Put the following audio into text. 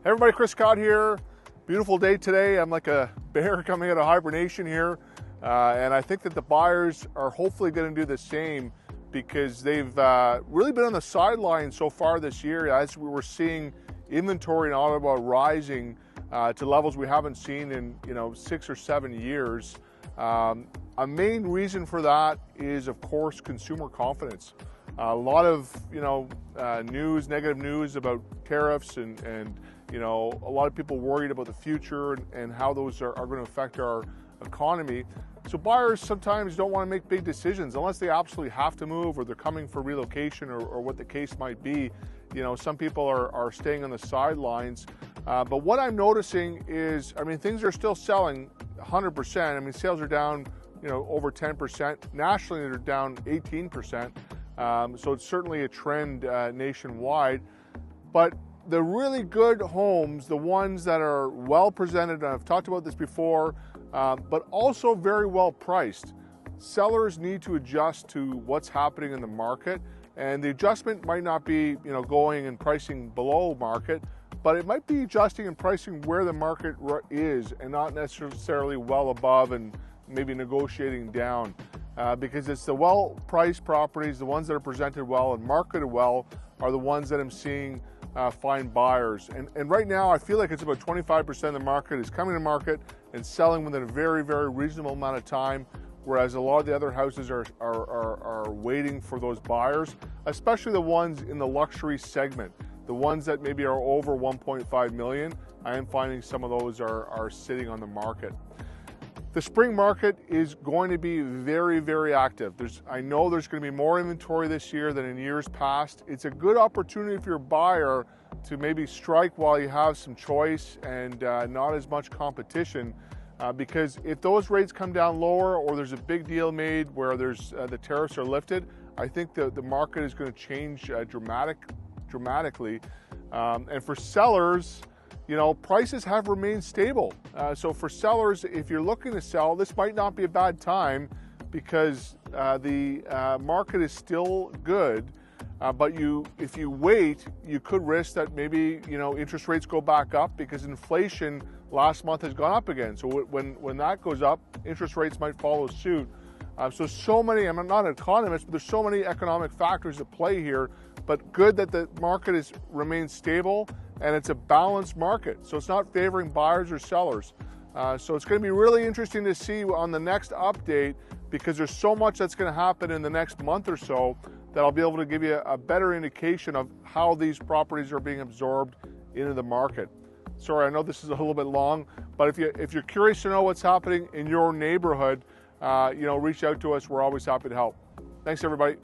Hey everybody, Chris Scott here. Beautiful day today. I'm like a bear coming out of hibernation here. And I think that the buyers are hopefully going to do the same because they've really been on the sidelines so far this year as we were seeing inventory in Ottawa rising to levels we haven't seen in 6 or 7 years. A main reason for that is, of course, consumer confidence. A lot of news, negative news about tariffs and a lot of people worried about the future and how those are going to affect our economy. So buyers sometimes don't want to make big decisions unless they absolutely have to move or they're coming for relocation or what the case might be. Some people are staying on the sidelines. But what I'm noticing is, things are still selling 100%. Sales are down, over 10%. Nationally, they're down 18%. So it's certainly a trend nationwide. But the really good homes, the ones that are well presented, and I've talked about this before, but also very well priced, sellers need to adjust to what's happening in the market. And the adjustment might not be, going and pricing below market, but it might be adjusting and pricing where the market is and not necessarily well above and maybe negotiating down. Because it's the well-priced properties, the ones that are presented well and marketed well, are the ones that I'm seeing find buyers. And right now, I feel like it's about 25% of the market is coming to market and selling within a very, very reasonable amount of time, whereas a lot of the other houses are waiting for those buyers, especially the ones in the luxury segment, the ones that maybe are over 1.5 million. I am finding some of those are sitting on the market. The spring market is going to be very, very active. I know there's going to be more inventory this year than in years past. It's a good opportunity for your buyer to maybe strike while you have some choice and not as much competition. Because if those rates come down lower or there's a big deal made where the tariffs are lifted, I think the market is going to change dramatically. And for sellers, prices have remained stable. So for sellers, if you're looking to sell, this might not be a bad time because the market is still good. But if you wait, you could risk that maybe interest rates go back up because inflation last month has gone up again. So when that goes up, interest rates might follow suit. So many, I'm not an economist, but there's so many economic factors at play here, but good that the market remains stable and it's a balanced market. So it's not favoring buyers or sellers. So it's going to be really interesting to see on the next update because there's so much that's going to happen in the next month or so that I'll be able to give you a better indication of how these properties are being absorbed into the market. Sorry, I know this is a little bit long, but if you're curious to know what's happening in your neighborhood, reach out to us. We're always happy to help. Thanks, everybody.